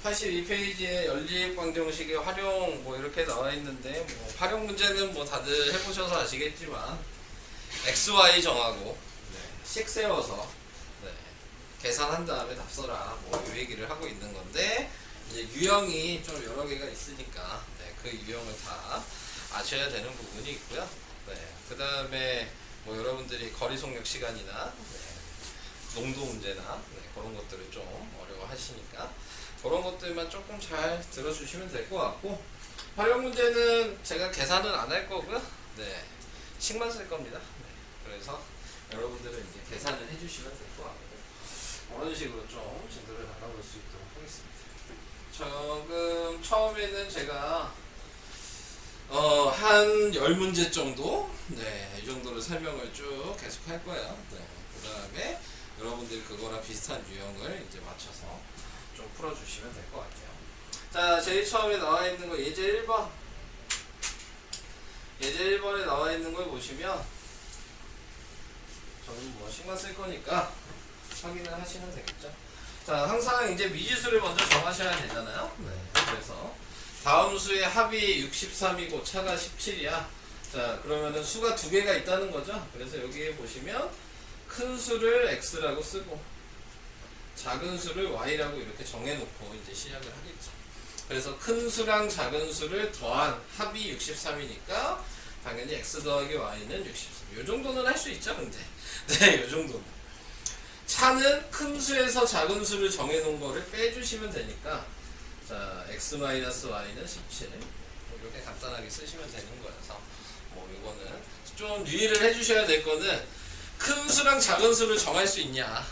82페이지에 연립방정식의 활용 뭐 이렇게 나와 있는데 뭐 활용 문제는 뭐 다들 해보셔서 아시겠지만 XY 정하고 식 세워서 계산한 다음에 답 써라 뭐 이 얘기를 하고 있는 건데 이제 유형이 좀 여러 개가 있으니까 그 유형을 다 아셔야 되는 부분이 있고요. 그 다음에 뭐 여러분들이 거리 속력 시간이나 농도 문제나 그런 것들을 좀 어려워 하시니까 그런 것들만 조금 잘 들어주시면 될 것 같고, 활용 문제는 제가 계산은 안 할 거고요. 식만 쓸 겁니다. 그래서 여러분들은 이제 계산을 해주시면 될 것 같고, 그런 식으로 좀 진도를 나가볼 수 있도록 하겠습니다. 지금 처음에는 제가 한 10문제 정도 이 정도로 설명을 쭉 계속 할 거예요. 그 다음에 여러분들이 그거랑 비슷한 유형을 이제 맞춰서 좀 풀어주시면 될 것 같아요. 자, 제일 처음에 나와 있는 거 예제 1번. 예제 1번에 나와 있는 걸 보시면 저는 뭐 식만 쓸 거니까 확인을 하시면 되겠죠. 자, 항상 이제 미지수를 먼저 정하셔야 되잖아요. 그래서 다음 수의 합이 63이고 차가 17이야. 자, 그러면은 수가 두 개가 있다는 거죠. 그래서 여기에 보시면 큰 수를 x라고 쓰고 작은 수를 y라고 이렇게 정해놓고 이제 시작을 하겠죠. 그래서 큰 수랑 작은 수를 더한 합이 63이니까 당연히 x 더하기 y는 63. 요 정도는 할 수 있죠, 근데. 요 정도는. 차는 큰 수에서 작은 수를 정해놓은 거를 빼주시면 되니까, 자, x-y는 17. 이렇게 간단하게 쓰시면 되는 거여서, 뭐, 이거는 좀 유의를 해주셔야 될 거는, 큰 수랑 작은 수를 정할 수 있냐.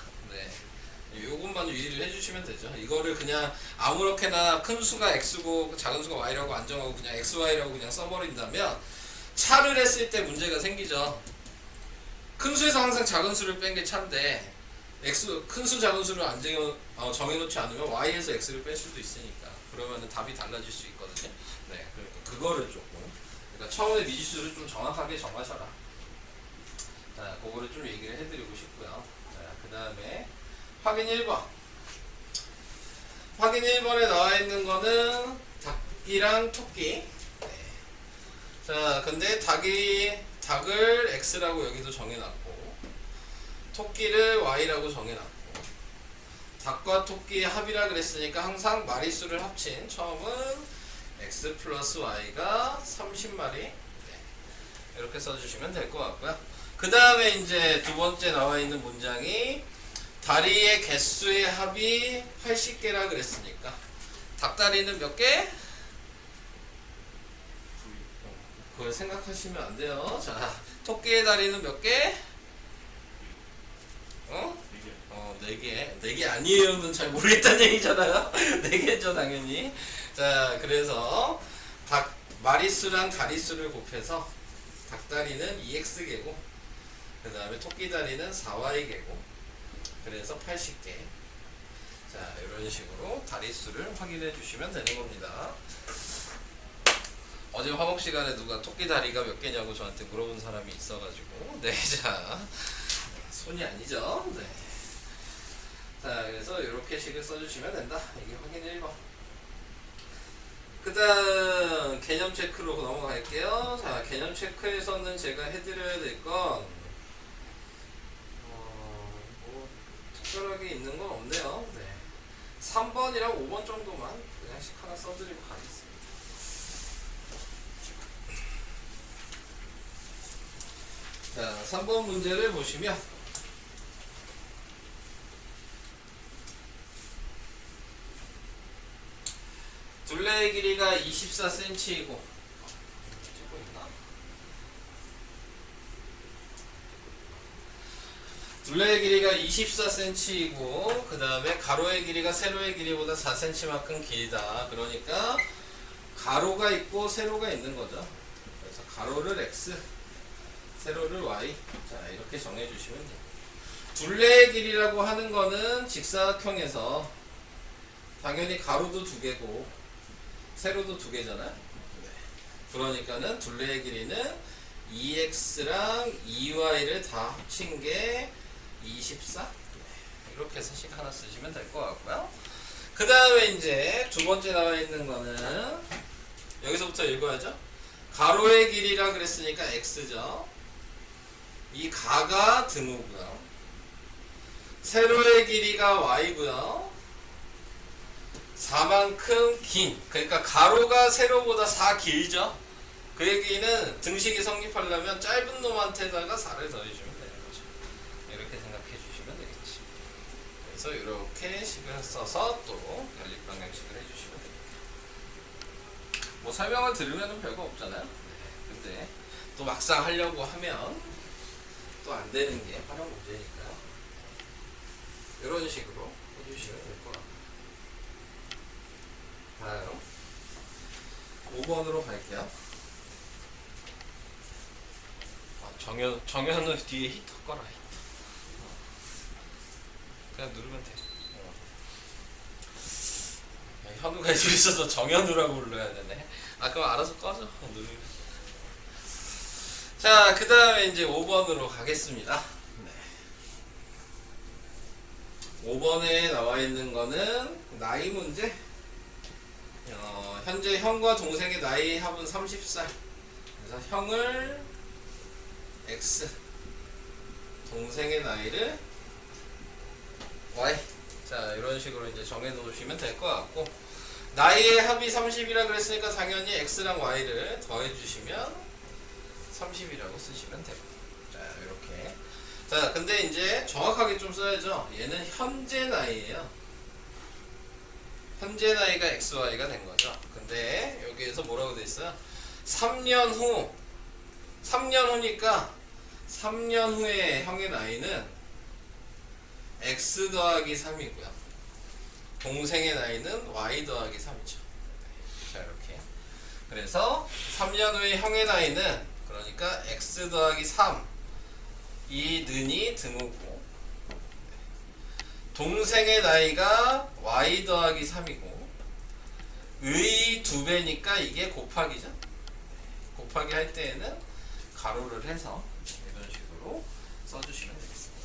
요것만 유의를 해주시면 되죠. 이거를 그냥 아무렇게나 큰 수가 x고 작은 수가 y라고 안 정하고 그냥 xy라고 그냥 써버린다면 차를 했을 때 문제가 생기죠. 큰 수에서 항상 작은 수를 뺀 게 차인데 큰 수 작은 수를 안 정해놓지 않으면 y에서 x를 뺄 수도 있으니까 그러면은 답이 달라질 수 있거든요. 그러니까 그거를 조금, 그러니까 처음에 미지수를 좀 정확하게 정하셔라. 자, 그거를 좀 얘기를 해드리고 싶고요. 자, 그 다음에 확인 1번. 확인 1번에 나와 있는 거는 닭이랑 토끼. 자, 근데 닭을 x라고 여기도 정해놨고, 토끼를 y라고 정해놨고, 닭과 토끼의 합이라 그랬으니까 항상 마리수를 합친 처음은 x 플러스 y가 30마리. 이렇게 써주시면 될 것 같고요. 그 다음에 이제 두 번째 나와 있는 문장이 다리의 개수의 합이 80개라 그랬으니까 닭다리는 몇 개? 그걸 생각하시면 안 돼요. 자, 토끼의 다리는 몇 개? 4개. 4개 아니에요는 잘 모르겠다는 얘기잖아요. 4개죠, 당연히. 자, 그래서 마리수랑 다리수를 곱해서 닭다리는 2x개고, 그 다음에 토끼다리는 4y개고, 그래서 80개. 자, 이런 식으로 다리수를 확인해 주시면 되는 겁니다. 어제 화목 시간에 누가 토끼 다리가 몇 개냐고 저한테 물어본 사람이 있어가지고, 자, 손이 아니죠. 자, 그래서 이렇게 식을 써주시면 된다. 이게 확인 1번. 그 다음 개념 체크로 넘어갈게요. 자, 개념 체크에서는 제가 해드려야 될건 특별하게 있는 건 없네요. 3번이랑 5번 정도만 그냥씩 하나 써드리고 가겠습니다. 자, 3번 문제를 보시면 둘레의 길이가 24cm이고 둘레의 길이가 24cm이고 그 다음에 가로의 길이가 세로의 길이보다 4cm만큼 길다. 그러니까 가로가 있고 세로가 있는 거죠. 그래서 가로를 x, 세로를 y. 자, 이렇게 정해주시면 돼요. 둘레의 길이라고 하는 거는 직사각형에서 당연히 가로도 2개고 세로도 2개잖아요. 그러니까는 둘레의 길이는 2x랑 2y를 다 합친 게 24? 이렇게 해서 식 하나 쓰시면 될 것 같고요. 그 다음에 이제 두 번째 나와 있는 거는 여기서부터 읽어야죠. 가로의 길이라 그랬으니까 x죠. 이 가가 등호고요. 세로의 길이가 y고요. 4만큼 긴, 그러니까 가로가 세로보다 4 길죠. 그 얘기는 등식이 성립하려면 짧은 놈한테다가 4를 더해주면 되는 거죠. 이렇게 생각해 주시면 되겠지. 그래서 이렇게 식을 써서 또 연립방정식을 해주시면 됩니다. 뭐 설명을 들으면 별거 없잖아요. 근데 또 막상 하려고 하면 또 안 되는 게 활용 문제니까 이런 식으로 해주시면 될 것 같아요. 다음 5번으로 갈게요. 정현우 뒤에 히터 꺼라. 히터. 그냥 누르면 돼. 현우가 있어서 정현우라고 불러야 되네. 그럼 알아서 꺼져. 누르면. 자, 그 다음에 이제 5번으로 가겠습니다. 네. 5번에 나와 있는 거는 나이 문제. 현재 형과 동생의 나이 합은 30살. 그래서 형을 X, 동생의 나이를 Y. 자, 이런 식으로 이제 정해 놓으시면 될 것 같고, 나이의 합이 30이라 그랬으니까 당연히 X랑 Y를 더해 주시면 30이라고 쓰시면 되고. 자, 이렇게. 자, 근데 이제 정확하게 좀 써야죠. 얘는 현재 나이예요. 현재 나이가 XY가 된 거죠. 근데 여기에서 뭐라고 돼 있어요? 3년 후. 3년 후니까 3년 후에 형의 나이는 X 더하기 3이고요. 동생의 나이는 Y 더하기 3이죠. 자, 이렇게. 그래서 3년 후에 형의 나이는 그러니까 X 더하기 3. 이 는이 등호고, 동생의 나이가 Y 더하기 3이고, 의 2배니까 이게 곱하기죠. 곱하기 할 때에는 가로를 해서 이런 식으로 써주시면 되겠습니다.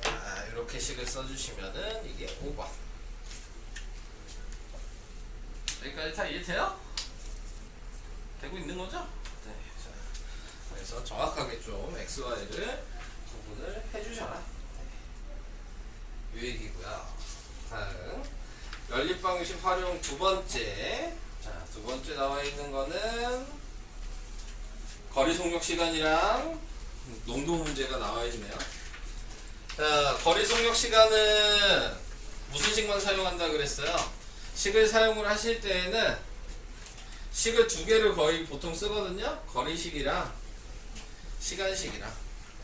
자, 이렇게 식을 써주시면은 이게 5번. 여기까지 다 이해돼요? 되고 있는 거죠? 네. 자, 그래서 정확하게 좀 XY를 구분을 해주셔라. 네. 이 얘기고요. 다음 연립방식 활용 두 번째. 자, 두 번째 나와 있는 거는 거리 속력 시간이랑 농도 문제가 나와 있네요. 자, 거리 속력 시간은 무슨 식만 사용한다 그랬어요? 식을 사용을 하실 때에는 식을 두 개를 거의 보통 쓰거든요. 거리식이랑 시간식이랑.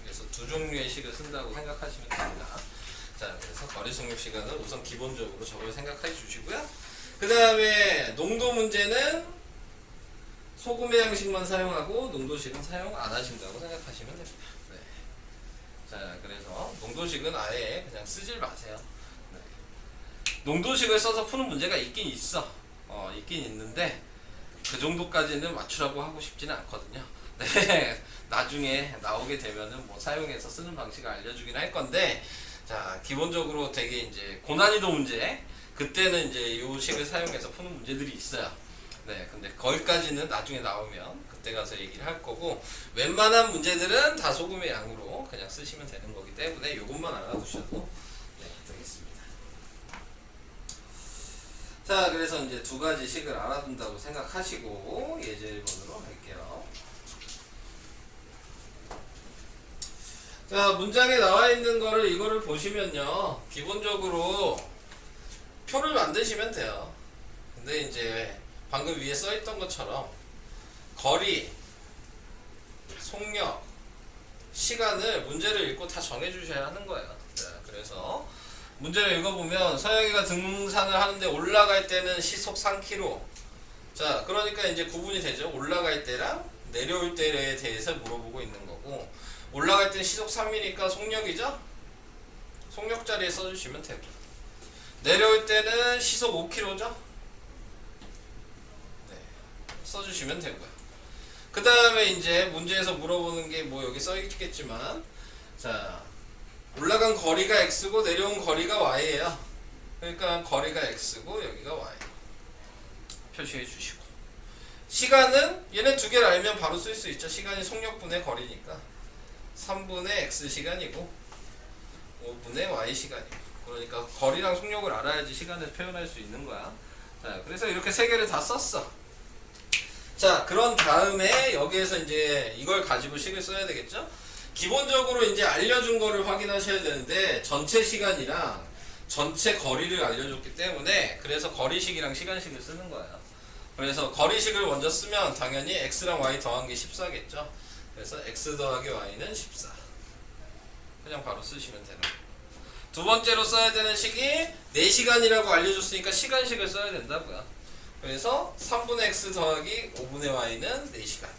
그래서 두 종류의 식을 쓴다고 생각하시면 됩니다. 자, 그래서 거리 속력 시간은 우선 기본적으로 저걸 생각해 주시고요. 그 다음에 농도 문제는 소금의 양식만 사용하고 농도식은 사용 안 하신다고 생각하시면 됩니다. 네. 자, 그래서 농도식은 아예 그냥 쓰질 마세요. 네. 농도식을 써서 푸는 문제가 있긴 있어. 있긴 있는데 그 정도까지는 맞추라고 하고 싶지는 않거든요. 네. 나중에 나오게 되면은 뭐 사용해서 쓰는 방식을 알려주긴 할 건데, 자, 기본적으로 되게 이제 고난이도 문제, 그때는 이제 이 식을 사용해서 푸는 문제들이 있어요. 네, 근데 거기까지는 나중에 나오면 그때 가서 얘기를 할 거고, 웬만한 문제들은 다 소금의 양으로 그냥 쓰시면 되는 거기 때문에 이것만 알아두셔도 네, 되겠습니다. 자, 그래서 이제 두 가지 식을 알아둔다고 생각하시고 예제 1번으로 할게요. 자, 문장에 나와 있는 거를 이거를 보시면요, 기본적으로 표를 만드시면 돼요. 근데 이제 방금 위에 써 있던 것처럼 거리, 속력, 시간을 문제를 읽고 다 정해 주셔야 하는 거예요. 자, 그래서 문제를 읽어보면 서영이가 등산을 하는데 올라갈 때는 시속 3km. 자, 그러니까 이제 구분이 되죠. 올라갈 때랑 내려올 때에 대해서 물어보고 있는 거고, 올라갈 때는 시속 3이니까 속력이죠? 속력 자리에 써주시면 되고, 내려올 때는 시속 5km죠? 네, 써주시면 되고요. 그 다음에 이제 문제에서 물어보는 게 뭐 여기 써있겠지만, 자, 올라간 거리가 x고 내려온 거리가 y예요. 그러니까 거리가 x고 여기가 y. 표시해 주시고. 시간은 얘네 두 개를 알면 바로 쓸 수 있죠. 시간이 속력분의 거리니까 3분의 x 시간이고 5분의 y 시간이고. 그러니까 거리랑 속력을 알아야지 시간을 표현할 수 있는 거야. 자, 그래서 이렇게 세 개를 다 썼어. 자, 그런 다음에 여기에서 이제 이걸 가지고 식을 써야 되겠죠? 기본적으로 이제 알려준 거를 확인하셔야 되는데 전체 시간이랑 전체 거리를 알려줬기 때문에 그래서 거리식이랑 시간식을 쓰는 거예요. 그래서 거리식을 먼저 쓰면 당연히 x랑 y 더한 게 14겠죠? 그래서 x 더하기 y는 14. 그냥 바로 쓰시면 되는 거예요. 두 번째로 써야 되는 식이 4시간이라고 알려줬으니까 시간식을 써야 된다고요. 그래서 3분의 x 더하기 5분의 y는 4시간.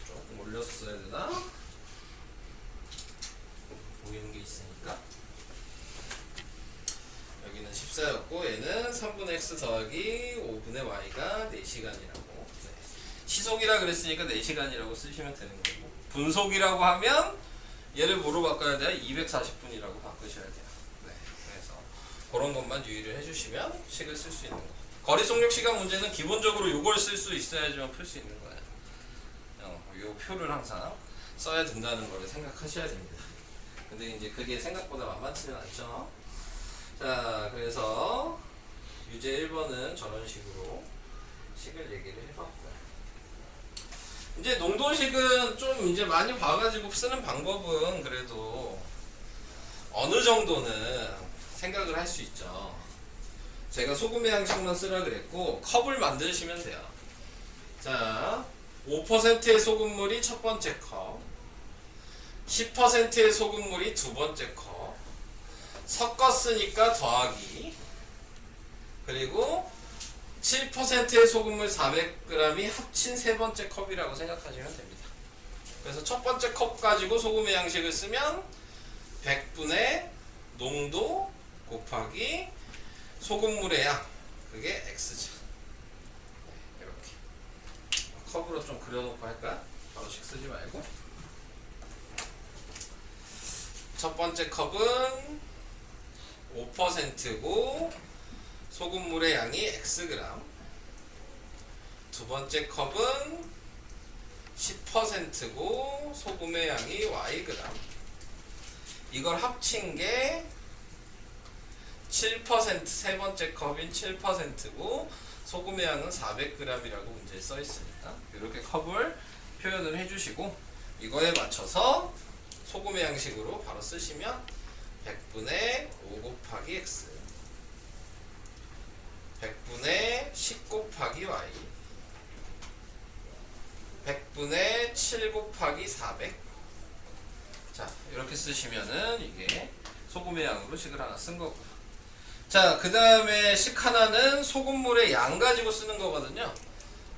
조금 올렸어야 되나? 보이는 게 있으니까. 여기는 14였고 얘는 3분의 x 더하기 5분의 y가 4시간이라고. 네. 시속이라 그랬으니까 4시간이라고 쓰시면 되는 거고. 분속이라고 하면 얘를 뭐로 바꿔야 돼요? 240분이라고 바꾸셔야 돼요. 네. 그래서 그런 것만 유의를 해주시면 식을 쓸 수 있는 거. 거리 속력 시간 문제는 기본적으로 이걸 쓸 수 있어야지만 풀 수 있는 거예요. 요 표를 항상 써야 된다는 거를 생각하셔야 됩니다. 근데 이제 그게 생각보다 만만치는 않죠. 자, 그래서 유제 1번은 저런 식으로 식을 얘기를 해봤고요. 이제 농도식은 좀 이제 많이 봐가지고 쓰는 방법은 그래도 어느 정도는 생각을 할 수 있죠. 제가 소금의 양식만 쓰라 그랬고 컵을 만드시면 돼요. 자, 5%의 소금물이 첫 번째 컵, 10%의 소금물이 두 번째 컵, 섞었으니까 더하기, 그리고 7%의 소금물 400g이 합친 세 번째 컵이라고 생각하시면 됩니다. 그래서 첫 번째 컵 가지고 소금의 양식을 쓰면 100분의 농도 곱하기 소금물의 양, 그게 x죠. 이렇게 컵으로 좀 그려놓고 할까? 바로씩 쓰지 말고. 첫 번째 컵은 5%고 소금물의 양이 xg. 두 번째 컵은 10%고 소금의 양이 yg. 이걸 합친 게 7%, 세 번째 컵인 7%고 소금의 양은 400g이라고 문제에 써 있으니까 이렇게 컵을 표현을 해주시고 이거에 맞춰서 소금의 양식으로 바로 쓰시면 100분의 5 곱하기 x, 100분의 10 곱하기 y, 100분의 7 곱하기 400. 자, 이렇게 쓰시면은 이게 소금의 양으로 식을 하나 쓴 거고요. 자, 그 다음에 식 하나는 소금물의 양 가지고 쓰는 거거든요.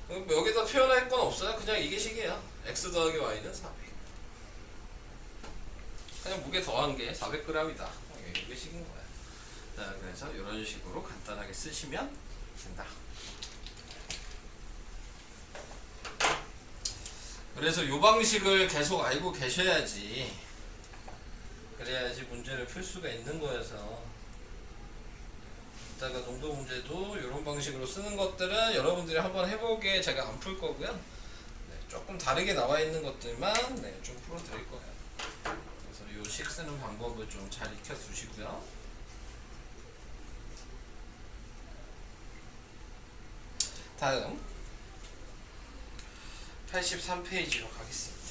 여기다 표현할 건 없어요. 그냥 이게 식이에요. x 더하기 y는 400. 그냥 무게 더한 게 400g이다. 이게 식인 거야. 자, 그래서 이런 식으로 간단하게 쓰시면 된다. 그래서 이 방식을 계속 알고 계셔야지. 그래야지 문제를 풀 수가 있는 거여서. 이따가 농도 문제도 이런 방식으로 쓰는 것들은 여러분들이 한번 해보기에 제가 안 풀 거고요. 네, 조금 다르게 나와 있는 것들만 좀 풀어드릴 거예요. 그래서 이 식 쓰는 방법을 좀 잘 익혀 두시고요. 다음 83페이지로 가겠습니다.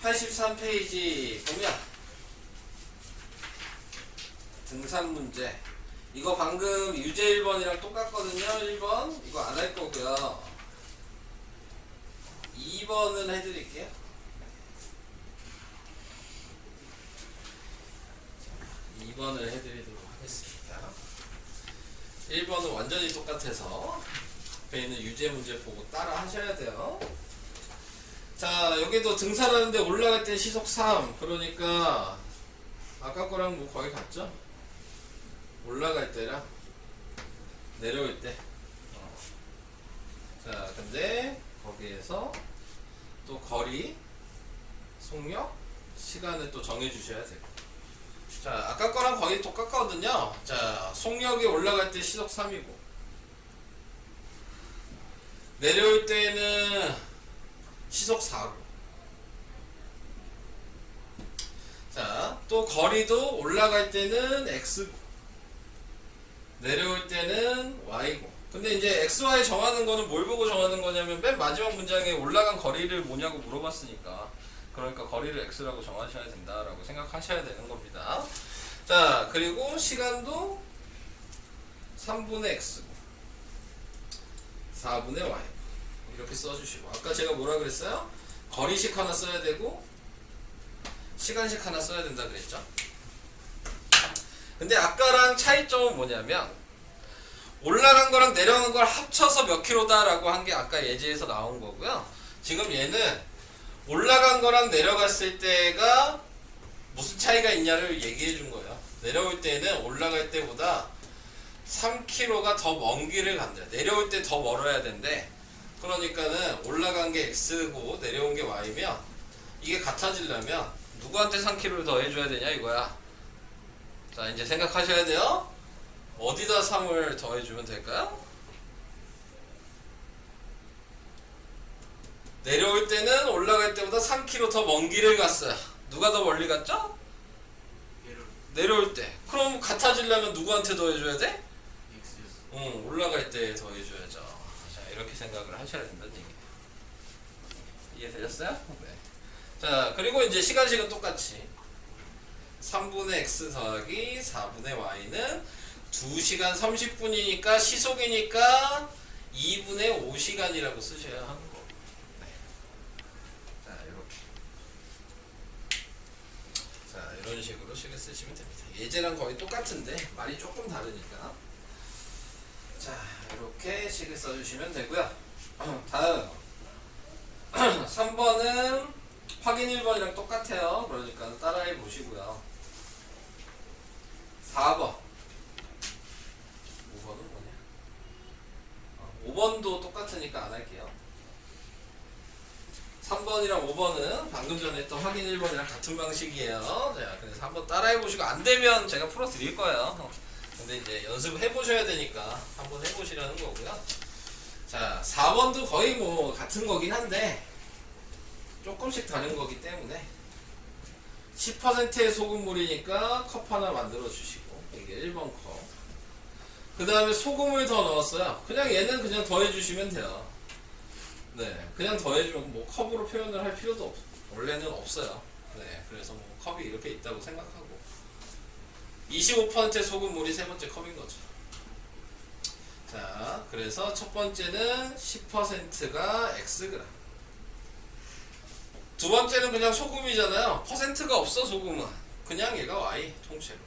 83페이지 보면 등산 문제. 이거 방금 유제 1번이랑 똑같거든요. 1번 이거 안 할 거고요. 2번은 해드릴게요. 2번을 해드리도록 하겠습니다. 1번은 완전히 똑같아서 앞에 있는 유제 문제 보고 따라 하셔야 돼요. 자, 여기도 등산하는데 올라갈 때 시속 3. 그러니까 아까 거랑 뭐 거의 같죠? 올라갈 때랑 내려올 때. 자, 근데 거기에서 또 거리, 속력, 시간을 또 정해주셔야 되고. 자, 아까 거랑 거의 똑같거든요. 자, 속력이 올라갈 때 시속 3이고, 내려올 때는 시속 4고. 자, 또 거리도 올라갈 때는 X고, 내려올 때는 Y고. 근데 이제 XY 정하는 거는 뭘 보고 정하는 거냐면 맨 마지막 문장에 올라간 거리를 뭐냐고 물어봤으니까, 그러니까 거리를 X라고 정하셔야 된다라고 생각하셔야 되는 겁니다. 자, 그리고 시간도 3분의 X고 4분의 Y 이렇게 써주시고, 아까 제가 뭐라 그랬어요? 거리식 하나 써야 되고 시간식 하나 써야 된다 그랬죠? 근데 아까랑 차이점은 뭐냐면 올라간 거랑 내려간 걸 합쳐서 몇 킬로다 라고 한 게 아까 예제에서 나온 거고요. 지금 얘는 올라간 거랑 내려갔을 때가 무슨 차이가 있냐를 얘기해 준 거예요. 내려올 때는 올라갈 때보다 3km가 더 먼 길을 간다. 내려올 때 더 멀어야 된대. 그러니까는 올라간 게 X고 내려온 게 Y면 이게 같아지려면 누구한테 3km를 더 해줘야 되냐 이거야. 자, 이제 생각하셔야 돼요. 어디다 3을 더해주면 될까요? 내려올 때는 올라갈 때보다 3km 더 먼 길을 갔어요. 누가 더 멀리 갔죠? 내려올 때. 그럼 같아지려면 누구한테 더해줘야 돼? 올라갈 때 더해줘야죠. 자, 이렇게 생각을 하셔야 된다는 얘기예요. 이해되셨어요? 네. 자, 그리고 이제 시간식은 똑같이 3분의 x 더하기 4분의 y는 2시간 30분이니까 시속이니까 2분의 5시간이라고 쓰셔야 하는 거고. 네. 자, 이렇게. 자, 이런 식으로 식을 쓰시면 됩니다. 예제랑 거의 똑같은데 말이 조금 다르니까. 자, 이렇게 식을 써주시면 되고요. 다음 3번은 확인 1번이랑 똑같아요. 그러니까 따라해 보시고요. 4번 5번은 뭐냐? 5번도 똑같으니까 안 할게요. 3번이랑 5번은 방금 전에 했던 확인 1번이랑 같은 방식이에요. 자, 그래서 한번 따라해 보시고 안 되면 제가 풀어 드릴 거예요. 근데 이제 연습해 보셔야 되니까 한번 해 보시라는 거고요. 자, 4번도 거의 뭐 같은 거긴 한데 조금씩 다른 거기 때문에 10%의 소금물이니까 컵 하나 만들어 주시고, 이게 1번 컵. 그 다음에 소금을 더 넣었어요. 그냥 얘는 그냥 더해 주시면 돼요. 네, 그냥 더해주면 뭐 컵으로 표현을 할 필요도 원래는 없어요. 네, 그래서 뭐 컵이 이렇게 있다고 생각하고 25%의 소금물이 세 번째 컵인 거죠. 자, 그래서 첫 번째는 10%가 Xg. 두 번째는 그냥 소금이잖아요. 퍼센트가 없어, 소금은. 그냥 얘가 Y 통째로.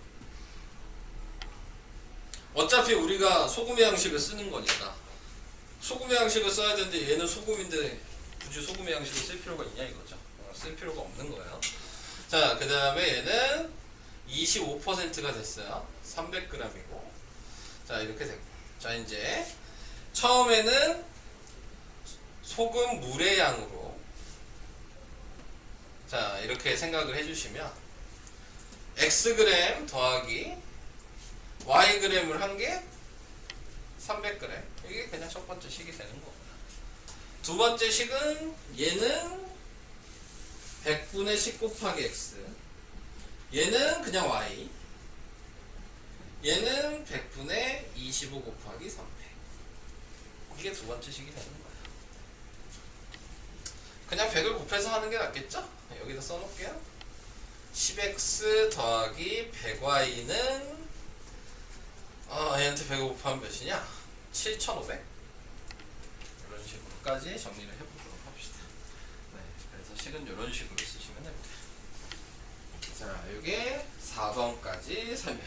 어차피 우리가 소금의 양식을 쓰는 거니까 소금의 양식을 써야 되는데 얘는 소금인데 굳이 소금의 양식을 쓸 필요가 있냐 이거죠. 쓸 필요가 없는 거예요. 자, 그 다음에 얘는 25%가 됐어요. 300g이고. 자, 이렇게 됐고. 자, 이제 처음에는 소금 물의 양으로, 자, 이렇게 생각을 해주시면 Xg 더하기 Yg을 한 게 300g. 이게 그냥 첫 번째 식이 되는 거고. 두 번째 식은 얘는 100분의 10 곱하기 X. 얘는 그냥 Y. 얘는 100분의 25 곱하기 300. 이게 두 번째 식이 되는 거예요. 그냥 100을 곱해서 하는 게 낫겠죠? 여기다 써놓을게요. 10x 더하기 100y는 얘한테 100을 곱하면 몇이냐? 7500? 이런 식으로까지 정리를 해보도록 합시다. 네, 그래서 식은 이런 식으로 쓰시면 됩니다. 자, 이게 4번까지 설명.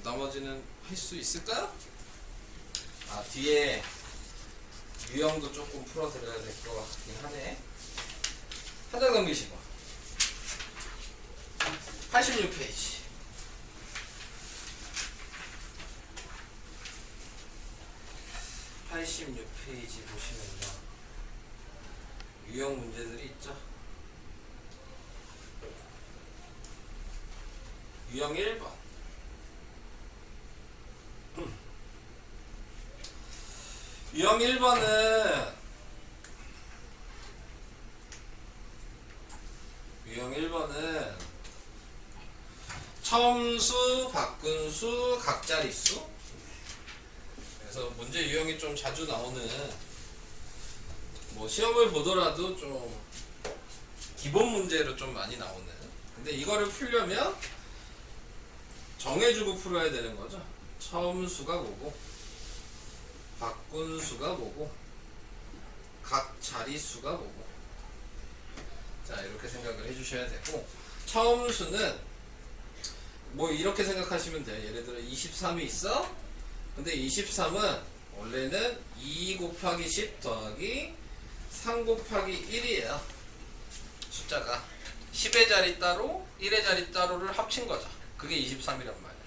나머지는 할 수 있을까요? 뒤에 유형도 조금 풀어드려야 될 것 같긴 하네. 한 장 넘기시고 86페이지. 보시면요, 유형 문제들이 있죠. 유형 1번. 유형 1번은 처음수, 바꾼수, 각자리수. 그래서 문제 유형이 좀 자주 나오는, 뭐 시험을 보더라도 좀 기본 문제로 좀 많이 나오는. 근데 이거를 풀려면 정해주고 풀어야 되는 거죠. 처음수가 뭐고, 바꾼수가 뭐고, 각자리수가 뭐고. 자, 이렇게 생각을 해주셔야 되고, 처음수는 뭐 이렇게 생각하시면 돼요. 예를 들어 23이 있어. 근데 23은 원래는 2 곱하기 10 더하기 3 곱하기 1이에요. 숫자가 10의 자리 따로 1의 자리 따로를 합친 거죠. 그게 23이란 말이에요.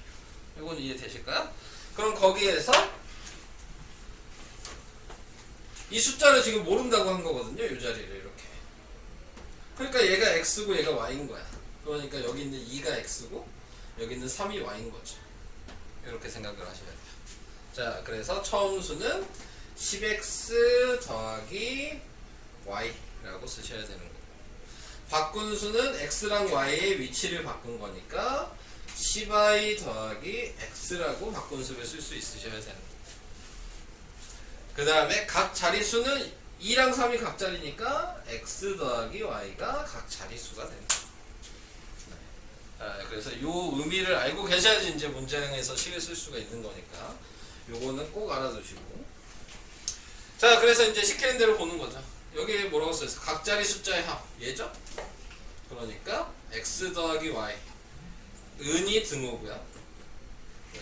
이건 이해되실까요? 그럼 거기에서 이 숫자를 지금 모른다고 한 거거든요. 이 자리를 이렇게. 그러니까 얘가 x고 얘가 y인 거야. 그러니까 여기 있는 2가 x고 여기 있는 3이 y인 거죠. 이렇게 생각을 하셔야 돼요. 자, 그래서 처음수는 10x 더하기 y라고 쓰셔야 되는 거고, 바꾼수는 x랑 y의 위치를 바꾼 거니까 10y 더하기 x라고 바꾼수를 쓸 수 있으셔야 되는 거고, 그 다음에 각 자리수는 2랑 3이 각 자리니까 x 더하기 y가 각 자리수가 된다. 그래서 이 의미를 알고 계셔야지 이제 문장에서 식을 쓸 수가 있는 거니까 요거는 꼭 알아두시고. 자, 그래서 이제 시키는 대로 보는 거죠. 여기 뭐라고 써있어? 각자리 숫자의 합. 얘죠? 그러니까 x 더하기 y. 은이 등호고요. 네.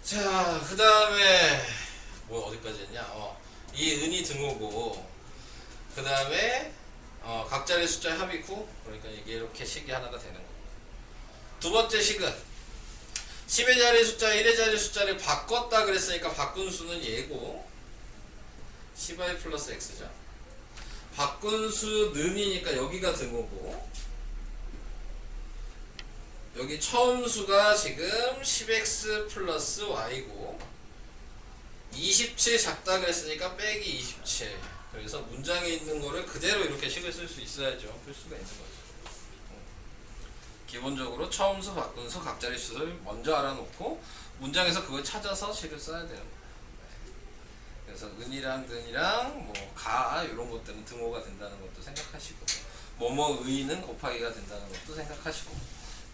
자, 그 다음에 뭐 어디까지 했냐? 이 은이 등호고, 그 다음에 각자리 숫자의 합이 9. 그러니까 이게 이렇게 식이 하나가 되는 거고. 두 번째 식은 10의 자리 숫자, 1의 자리 숫자를 바꿨다 그랬으니까 바꾼 수는 얘고 10y 플러스 x죠. 바꾼 수는이니까 여기가 등호고, 여기 처음 수가 지금 10x 플러스 y고 27 작다 그랬으니까 빼기 27. 그래서 문장에 있는 거를 그대로 이렇게 식을 쓸 수 있어야죠. 풀 수가 있는 거죠. 기본적으로 처음수, 바꾼수, 각자리 수를 먼저 알아놓고 문장에서 그걸 찾아서 식을 써야 돼요. 그래서 은이랑 는이랑 뭐 가 이런 것들은 등호가 된다는 것도 생각하시고, 뭐뭐의는 곱하기가 된다는 것도 생각하시고.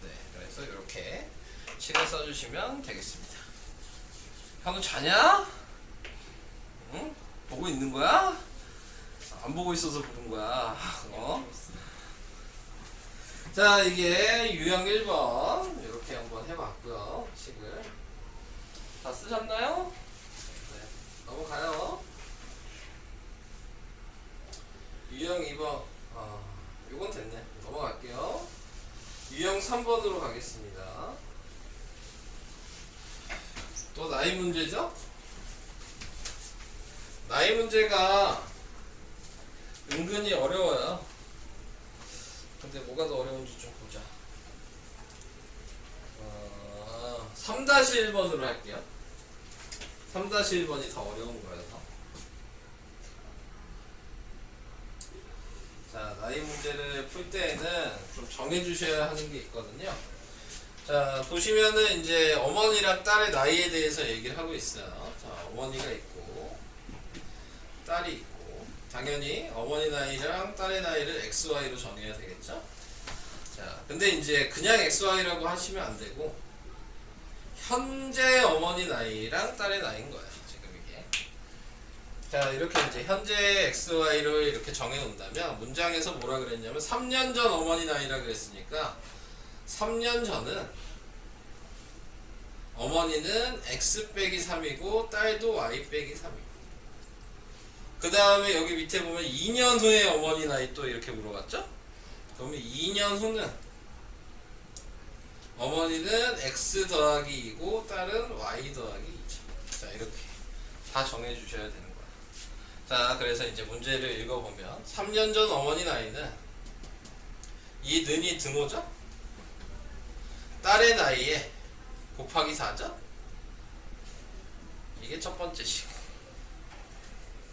네, 그래서 이렇게 식을 써주시면 되겠습니다. 형은 자냐? 응? 보고 있는 거야? 안 보고 있어서 부른 거야. 자, 이게 유형 1번 이렇게 한번 해봤고요. 식을 다 쓰셨나요? 네, 넘어가요. 유형 2번 요건 됐네. 넘어갈게요. 유형 3번으로 가겠습니다. 또 나이 문제죠? 나이 문제가 은근히 어려워요. 근데 뭐가 더 어려운지 좀 보자. 3-1번으로 할게요. 3-1번이 더 어려운 거여서. 자, 나이 문제를 풀 때에는 좀 정해주셔야 하는 게 있거든요. 자, 보시면은 이제 어머니랑 딸의 나이에 대해서 얘기를 하고 있어요. 자, 어머니가 있고 딸이 있고, 당연히 어머니 나이랑 딸의 나이를 XY로 정해야 되겠죠? 자, 근데 이제 그냥 XY라고 하시면 안 되고 현재 어머니 나이랑 딸의 나이인 거예요. 지금 이게. 자, 이렇게 이제 현재 XY를 이렇게 정해 놓는다면 문장에서 뭐라 그랬냐면 3년 전 어머니 나이라 그랬으니까 3년 전은 어머니는 X 빼기 3이고 딸도 Y 빼기 3이고, 그 다음에 여기 밑에 보면 2년 후에 어머니 나이 또 이렇게 물어봤죠? 그러면 2년 후는 어머니는 x 더하기 2고 딸은 y 더하기 2죠. 자, 이렇게 다 정해주셔야 되는 거야. 자, 그래서 이제 문제를 읽어보면 3년 전 어머니 나이는 이 는이 등호죠? 딸의 나이에 곱하기 4죠? 이게 첫 번째 식.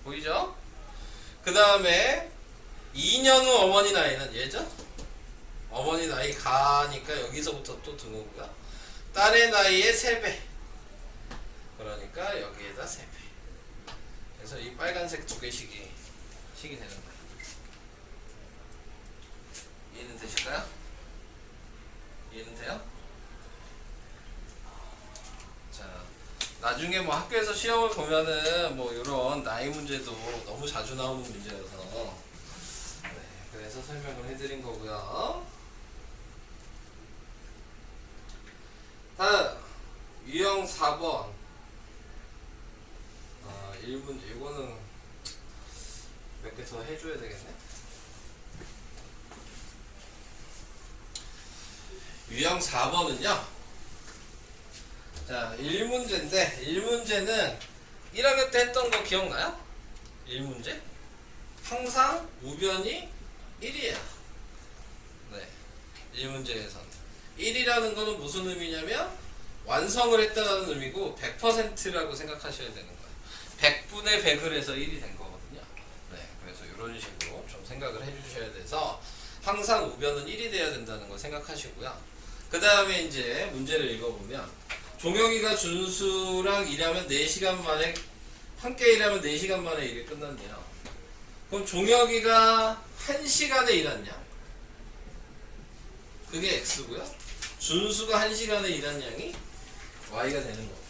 보이죠? 그 다음에 2년 후 어머니 나이는 얘죠? 어머니 나이 가니까 여기서부터 또 등호고요. 딸의 나이의 3배. 그러니까 여기에다 3배. 그래서 이 빨간색 두 개씩이 되는 거예요. 이해는 되실까요? 이해는 돼요? 자, 나중에 뭐 학교에서 시험을 보면은 뭐 이런 나이 문제도 너무 자주 나오는 문제여서 그래서 설명을 해드린 거고요. 다음 유형 4번 1문제. 이거는 몇 개 더 해줘야 되겠네. 유형 4번은요, 자 1문제인데 1문제는 1학년 때 했던 거 기억나요? 1문제 항상 우변이 1이에요. 네, 1문제에서는 1이라는 거는 무슨 의미냐면 완성을 했다는 의미고 100%라고 생각하셔야 되는 거예요. 100분의 100을 해서 1이 된 거거든요. 네, 그래서 이런 식으로 좀 생각을 해주셔야 돼서 항상 우변은 1이 돼야 된다는 거 생각하시고요. 그 다음에 이제 문제를 읽어보면 종혁이가 준수랑 일하면 4시간 만에 함께 일하면 4시간 만에 일이 끝난대요. 그럼 종혁이가 1시간에 일한 양, 그게 x고요. 준수가 1시간에 일한 양이 y가 되는 거예요.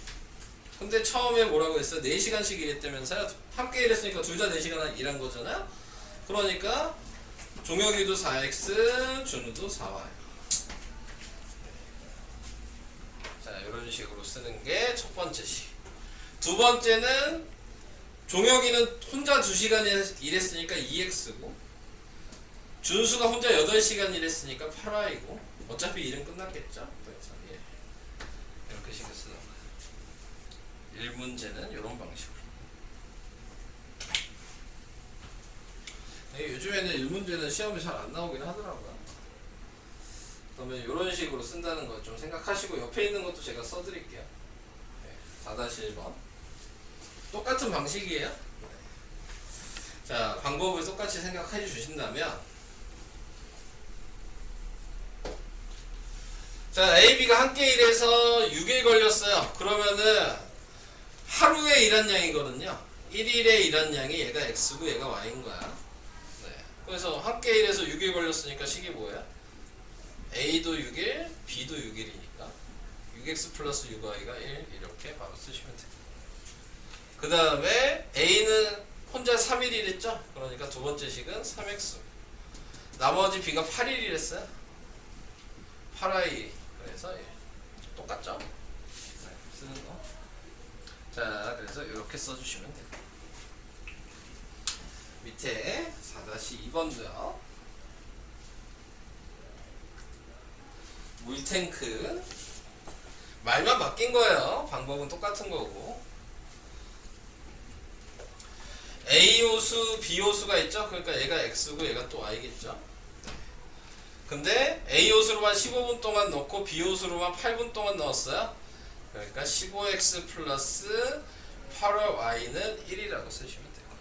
근데 처음에 뭐라고 했어요? 4시간씩 일했다면서요? 함께 일했으니까 둘 다 4시간 일한 거잖아요? 그러니까 종혁이도 4x, 준우도 4y. 자, 이런 식으로 쓰는 게 첫 번째 식. 두 번째는 종혁이는 혼자 2시간 일했으니까 2x고 준수가 혼자 8시간 일했으니까 8y고 어차피 일은 끝났겠죠? 그래서 이렇게 식을 쓰는 거예요. 1문제는 이런 방식으로. 요즘에는 1문제는 시험이 잘 안 나오긴 하더라고요. 그러면 이런 식으로 쓴다는 거 좀 생각하시고 옆에 있는 것도 제가 써드릴게요. 4-1번 똑같은 방식이에요. 자, 방법을 똑같이 생각해 주신다면, 자, A, B가 함께 일해서 6일 걸렸어요. 그러면은 하루에 일한 양이거든요. 1일에 일한 양이 얘가 X고 얘가 Y인 거야. 네. 그래서 함께 일해서 6일 걸렸으니까 식이 뭐예요? A도 6일, B도 6일이니까 6X 플러스 6Y가 1 이렇게 바로 쓰시면 돼요. 그 다음에 A는 혼자 3일 일했죠? 그러니까 두 번째 식은 3X. 나머지 B가 8일 일했어요. 8Y. 그래서 똑같죠? 네, 쓰는 거. 자, 그래서 이렇게 써주시면 돼요. 밑에 4-2번도요. 물탱크. 말만 바뀐 거예요. 방법은 똑같은 거고. A 호수, B 호수가 있죠? 그러니까 얘가 X고 얘가 또 Y겠죠? 근데 A 호수로만 15분 동안 넣고 B 호수로만 8분 동안 넣었어요. 그러니까 15X 플러스 8월 Y는 1이라고 쓰시면 돼요.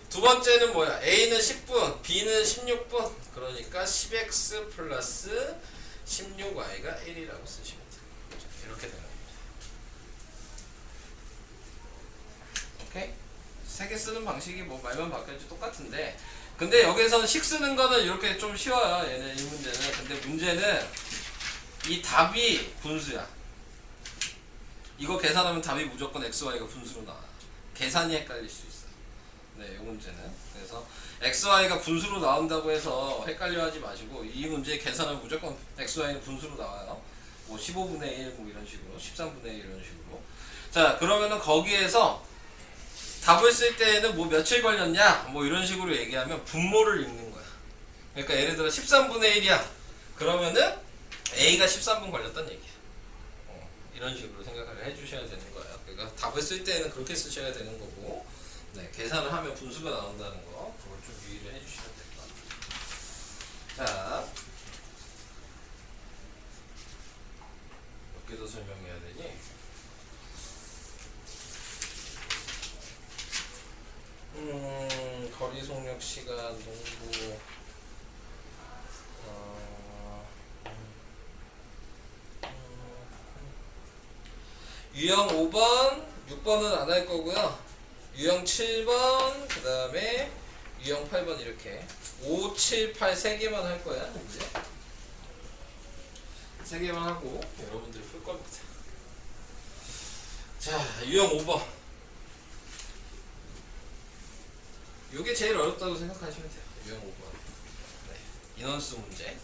두 번째는 뭐야? A는 10분, B는 16분. 그러니까 10X 플러스 16Y가 1이라고 쓰시면 돼요. 이렇게 되는 겁니다. 오케이? 세 개 쓰는 방식이 뭐 말만 바뀌었지 똑같은데, 근데 여기서는 식 쓰는 거는 이렇게 좀 쉬워요. 얘는 이 문제는. 근데 문제는 이 답이 분수야. 이거 계산하면 답이 무조건 XY가 분수로 나와요. 계산이 헷갈릴 수 있어요. 네, 이 문제는. 그래서 XY가 분수로 나온다고 해서 헷갈려 하지 마시고, 이 문제 계산하면 무조건 XY는 분수로 나와요. 뭐 15분의 1, 뭐 이런 식으로, 13분의 1 이런 식으로. 자, 그러면은 거기에서 답을 쓸 때에는 뭐 며칠 걸렸냐? 뭐 이런 식으로 얘기하면 분모를 읽는 거야. 그러니까 예를 들어 13분의 1이야. 그러면은 A가 13분 걸렸단 얘기야. 이런 식으로 생각을 해주셔야 되는 거예요. 그러니까 답을 쓸 때는 그렇게 쓰셔야 되는 거고, 네, 계산을 하면 분수가 나온다는 거, 그걸 좀 유의를 해주시면 될 것 같아요. 자, 몇 개 더 설명해야 되니? 거리 속력 시간, 농구, 유형 5번, 6번은 안 할 거고요. 유형 7번, 그 다음에 유형 8번 이렇게 5, 7, 8 3개만 할 거야. 이제 3개만 하고 여러분들이 풀 겁니다. 자, 유형 5번. 이게 제일 어렵다고 생각하시면 돼요. 유형 5번. 네, 인원수 문제.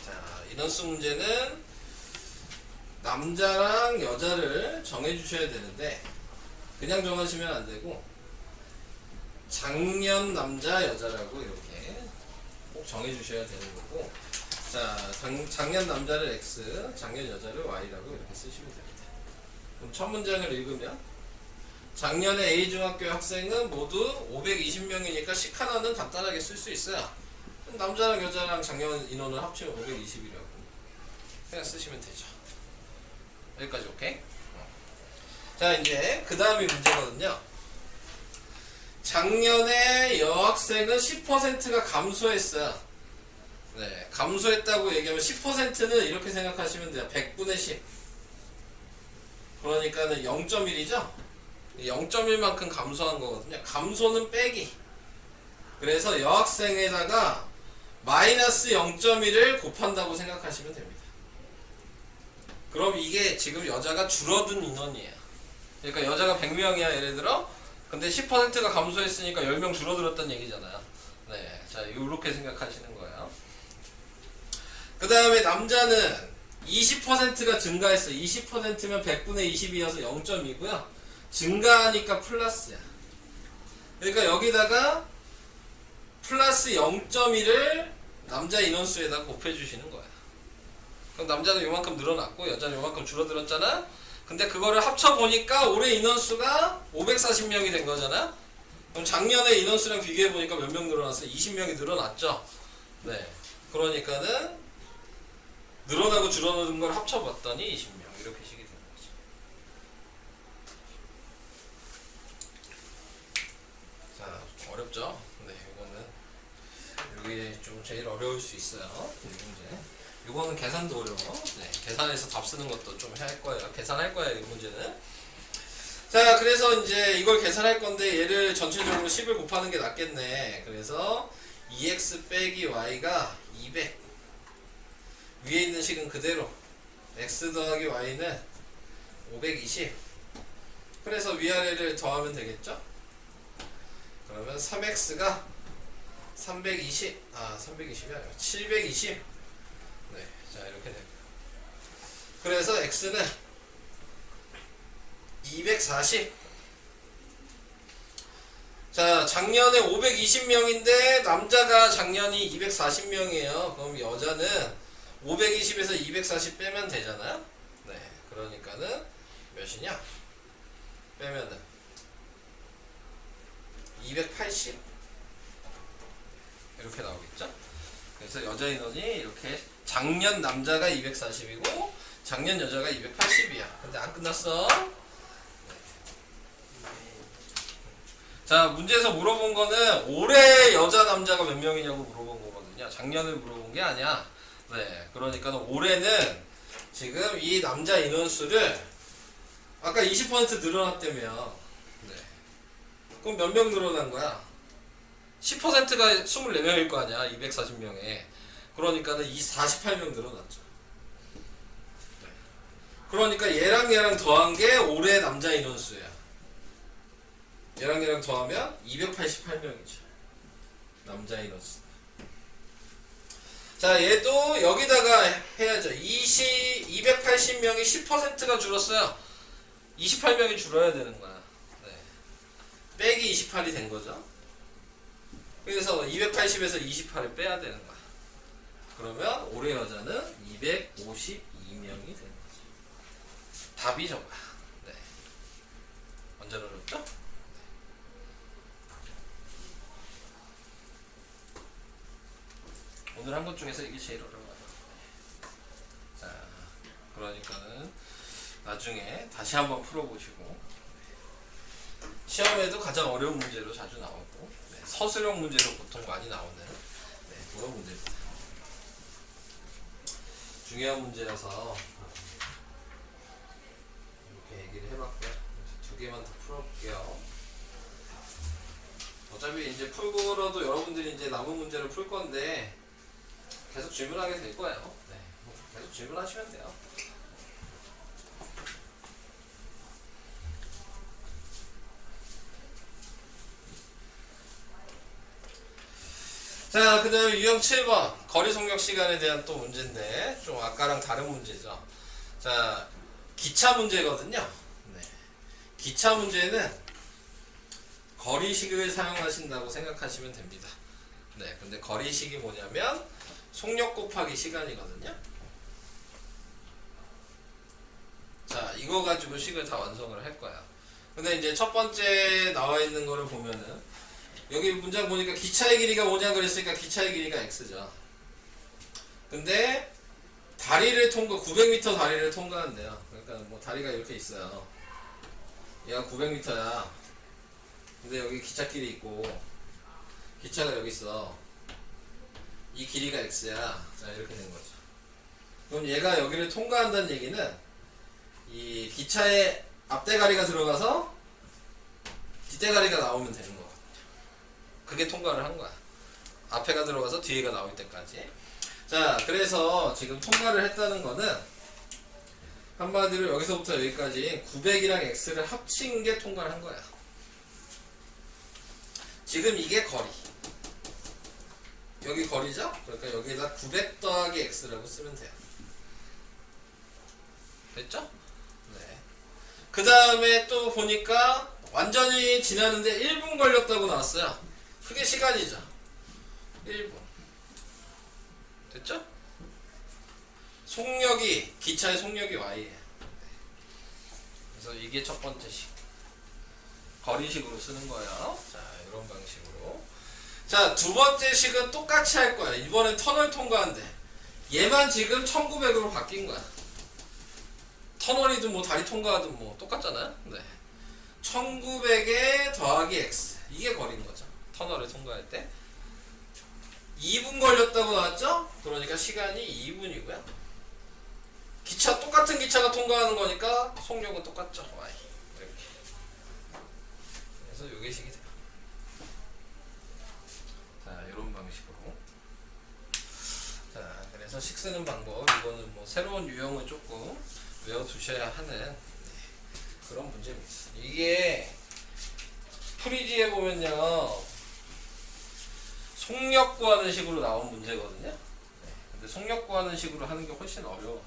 자, 인원수 문제는 남자랑 여자를 정해주셔야 되는데 그냥 정하시면 안 되고 작년 남자 여자라고 이렇게 꼭 정해주셔야 되는 거고, 자, 작년 남자를 X, 작년 여자를 Y라고 이렇게 쓰시면 됩니다. 그럼 첫 문장을 읽으면 작년에 A중학교 학생은 모두 520명이니까 식 하나는 간단하게 쓸 수 있어요. 남자랑 여자랑 작년 인원을 합치면 520이라고 그냥 쓰시면 되죠. 여기까지 오케이? 자, 이제 그 다음이 문제거든요. 작년에 여학생은 10%가 감소했어요. 네, 감소했다고 얘기하면 10%는 이렇게 생각하시면 돼요. 100분의 10. 그러니까는 0.1이죠? 0.1만큼 감소한 거거든요. 감소는 빼기. 그래서 여학생에다가 마이너스 0.1을 곱한다고 생각하시면 됩니다. 그럼 이게 지금 여자가 줄어든 인원이에요. 그러니까 여자가 100명이야 예를 들어. 근데 10%가 감소했으니까 10명 줄어들었다는 얘기잖아요. 네, 자 이렇게 생각하시는 거예요. 그 다음에 남자는 20%가 증가했어. 20%면 100분의 20이어서 0.2고요. 증가하니까 플러스야. 그러니까 여기다가 플러스 0.1을 남자 인원수에다 곱해주시는 거야. 그럼 남자는 요만큼 늘어났고 여자는 요만큼 줄어들었잖아. 근데 그거를 합쳐보니까 올해 인원수가 540명이 된 거잖아. 그럼 작년에 인원수랑 비교해보니까 몇 명 늘어났어? 20명이 늘어났죠. 네, 그러니까는 늘어나고 줄어드는 걸 합쳐봤더니 20명 이렇게 식이 되는 거죠. 자, 어렵죠? 네, 이거는 이게 좀 제일 어려울 수 있어요. 이 문제. 이거는 계산도 어려워. 네, 계산해서 답 쓰는 것도 좀 할 거예요. 계산할 거예요, 이 문제는. 자, 그래서 이제 이걸 계산할 건데 얘를 전체적으로 10을 곱하는 게 낫겠네. 그래서 2x 빼기 y가 200. 위에 있는 식은 그대로. x 더하기 y는 520. 그래서 위아래를 더하면 되겠죠? 그러면 3x가 320. 320이 아니라 720. 네, 자 이렇게 됩니다. 그래서 x는 240. 자, 작년에 520명인데 남자가 작년이 240명이에요. 그럼 여자는 520에서 240 빼면 되잖아요. 네, 그러니까는 몇이냐? 빼면은 280 이렇게 나오겠죠? 그래서 여자 인원이 이렇게 작년 남자가 240이고 작년 여자가 280이야. 근데 안 끝났어. 자, 문제에서 물어본 거는 올해 여자 남자가 몇 명이냐고 물어본 거거든요. 작년을 물어본 게 아니야. 네, 그러니까 올해는 지금 이 남자 인원수를 아까 20% 늘어났다며. 네. 그럼 몇 명 늘어난 거야? 10%가 24명일 거 아니야. 240명에. 그러니까는 이 48명 늘어났죠. 네. 그러니까 얘랑 더한 게 올해 남자 인원수야. 얘랑 더하면 288명이죠. 남자 인원수. 자, 얘도 여기다가 해야죠. 280명이 10%가 줄었어요. 28명이 줄어야 되는 거야. 네. 빼기 28이 된 거죠. 그래서 280에서 28을 빼야 되는 거야. 그러면 올해 여자는 252명이 되는 거죠. 답이 저거야. 네. 완전 어렵죠? 네. 오늘 한 것 중에서 이게 제일 어려워요. 자, 그러니까는 나중에 다시 한번 풀어보시고, 시험에도 가장 어려운 문제로 자주 나오고, 네, 서술형 문제로 보통 많이 나오는, 네, 그런 문제입니다. 중요한 문제여서 이렇게 얘기를 해봤고요. 두 개만 더 풀어볼게요. 어차피 이제 풀고라도 여러분들이 이제 남은 문제를 풀 건데 계속 질문하게 될 거예요. 네, 계속 질문하시면 돼요. 자, 그 다음에 유형 7번 거리 속력 시간에 대한 또 문제인데 좀 아까랑 다른 문제죠. 자, 기차 문제거든요. 네. 기차 문제는 거리식을 사용하신다고 생각하시면 됩니다. 네, 근데 거리식이 뭐냐면 속력 곱하기 시간이거든요. 자, 이거 가지고 식을 다 완성을 할 거야. 근데 이제 첫 번째 나와 있는 거를 보면은 여기 문장 보니까 기차의 길이가 뭐냐 그랬으니까 기차의 길이가 x죠. 근데 다리를 900m 다리를 통과한대요. 그러니까 뭐 다리가 이렇게 있어요. 얘가 900m야. 근데 여기 기찻길이 있고 기차가 여기 있어. 이 길이가 x야. 자, 이렇게 된 거죠. 그럼 얘가 여기를 통과한다는 얘기는 이 기차의 앞대가리가 들어가서 뒷대가리가 나오면 되는 거거든요. 그게 통과를 한 거야. 앞에가 들어가서 뒤에가 나올 때까지. 자, 그래서 지금 통과를 했다는 거는 한마디로 여기서부터 여기까지 900이랑 x를 합친 게 통과를 한 거야. 지금 이게 거리. 여기 거리죠? 그러니까 여기에다 900 더하기 x라고 쓰면 돼요. 됐죠? 네. 그 다음에 또 보니까 완전히 지나는데 1분 걸렸다고 나왔어요. 그게 시간이죠. 1분. 됐죠? 속력이, 기차의 속력이 y예요. 그래서 이게 첫 번째 식. 거리식으로 쓰는 거예요. 자, 이런 방식으로. 자, 두 번째 식은 똑같이 할 거야. 이번엔 터널 통과한대. 얘만 지금 1900으로 바뀐 거야. 터널이든 뭐 다리 통과하든 뭐 똑같잖아요. 네. 1900에 더하기 x. 이게 거리인 거죠. 터널을 통과할 때. 2분 걸렸다고 나왔죠? 그러니까 시간이 2분이고요. 기차, 똑같은 기차가 통과하는 거니까 속력은 똑같죠. y. 이렇게. 그래서 요게 식이 돼요. 자, 이런 방식으로. 자, 그래서 식 쓰는 방법. 이거는 뭐 새로운 유형을 조금 외워두셔야 하는 그런 문제입니다. 이게 프리지에 보면요, 속력 구하는 식으로 나온 문제거든요. 네. 근데 속력 구하는 식으로 하는 게 훨씬 어려워.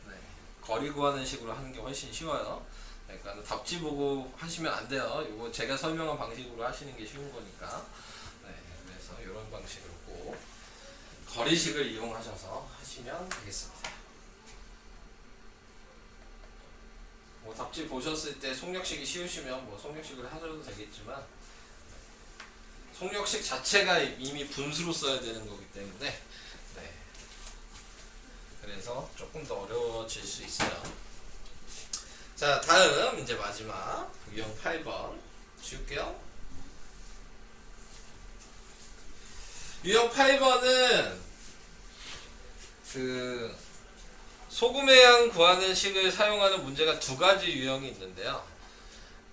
네. 거리 구하는 식으로 하는 게 훨씬 쉬워요. 그러니까 답지 보고 하시면 안 돼요. 이거 제가 설명한 방식으로 하시는 게 쉬운 거니까. 네. 그래서 이런 방식으로 꼭 거리식을 이용하셔서 하시면 되겠습니다. 뭐 답지 보셨을 때 속력식이 쉬우시면 뭐 속력식을 하셔도 되겠지만, 속력식 자체가 이미 분수로 써야 되는 거기 때문에, 네. 그래서 조금 더 어려워질 수 있어요. 자, 다음 이제 마지막 유형 8번 지울게요. 유형 8번은 그 소금의 양 구하는 식을 사용하는 문제가 두 가지 유형이 있는데요.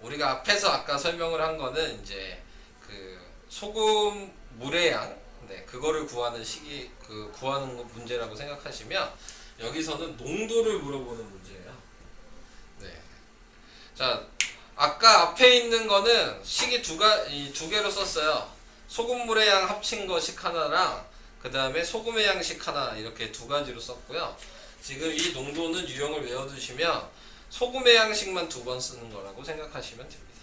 우리가 앞에서 아까 설명을 한 거는 이제 그 소금 물의 양, 네, 그거를 구하는 식이 구하는 문제라고 생각하시면, 여기서는 농도를 물어보는 문제예요. 네. 자, 아까 앞에 있는 거는 식이 두 개로 썼어요. 소금물의 양 합친 거식 하나랑 그 다음에 소금의 양식 하나, 이렇게 두 가지로 썼고요. 지금 이 농도는 유형을 외워두시면 소금의 양식만 2번 쓰는 거라고 생각하시면 됩니다.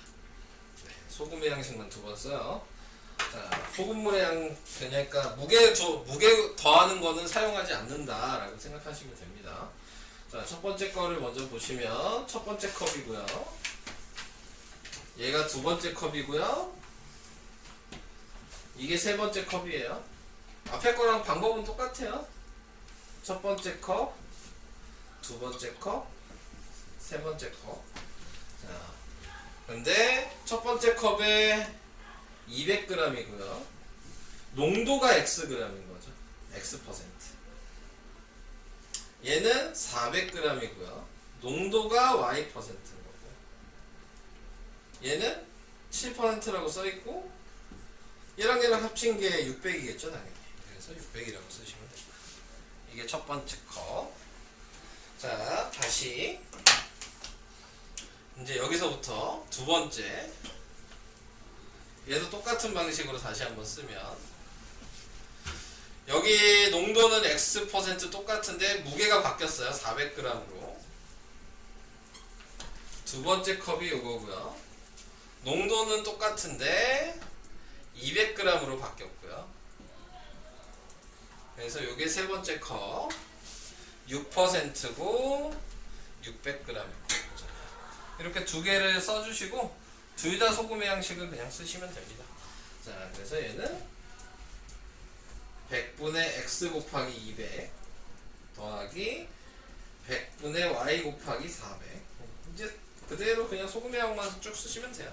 네, 소금의 양식만 2번 써요. 자, 소금물의 양, 그러니까 무게 더하는 거는 사용하지 않는다라고 생각하시면 됩니다. 자, 첫 번째 거를 먼저 보시면 첫 번째 컵이고요. 얘가 두 번째 컵이고요. 이게 세 번째 컵이에요. 앞에 거랑 방법은 똑같아요. 첫 번째 컵, 두 번째 컵, 세 번째 컵. 자, 근데 첫 번째 컵에 200g이고요. 농도가 Xg인 거죠. X%. 얘는 400g이고요. 농도가 Y%인 거고요. 얘는 7%라고 써있고, 얘랑 합친 게 600이겠죠, 당연히. 그래서 600이라고 쓰시면 됩니다. 이게 첫 번째 컵. 자, 다시. 이제 여기서부터 두 번째. 얘도 똑같은 방식으로 다시 한번 쓰면, 여기 농도는 X% 똑같은데 무게가 바뀌었어요. 400g으로. 두 번째 컵이 이거고요. 농도는 똑같은데 200g으로 바뀌었고요. 그래서 이게 세 번째 컵 6%고 600g입니다. 이렇게 두 개를 써주시고 둘 다 소금의 양식을 그냥 쓰시면 됩니다. 자, 그래서 얘는 100분의 x 곱하기 200 더하기 100분의 y 곱하기 400. 이제 그대로 그냥 소금의 양만 쭉 쓰시면 돼요.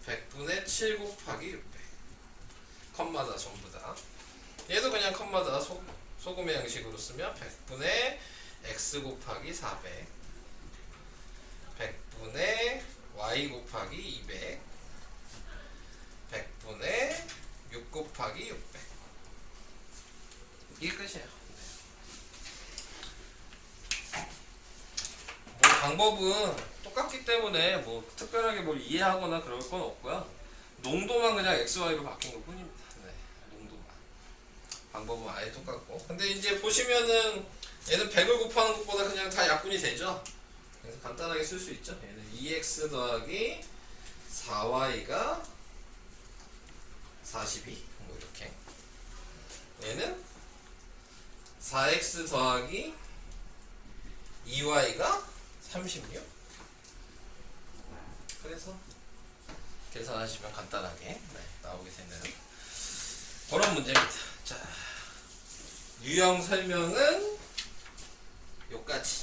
100분의 7 곱하기 600. 컵마다 전부 다. 얘도 그냥 컵마다 소금의 양식으로 쓰면 100분의 x 곱하기 400 100분의 y 곱하기 200 100분의 6 곱하기 600. 이게 끝이에요. 뭐 방법은 똑같기 때문에 뭐 특별하게 뭘 이해하거나 그럴 건 없고요. 농도만 그냥 XY로 바뀐 것 뿐입니다. 네, 농도만. 방법은 아예 똑같고. 근데 이제 보시면은 얘는 100을 곱하는 것보다 그냥 다 약분이 되죠. 그래서 간단하게 쓸 수 있죠. 얘는 2x 더하기 4y가 42. 뭐 이렇게. 얘는 4x 더하기 2y가 36. 그래서 계산하시면 간단하게 나오게 되는 그런 문제입니다. 자, 유형 설명은 여기까지.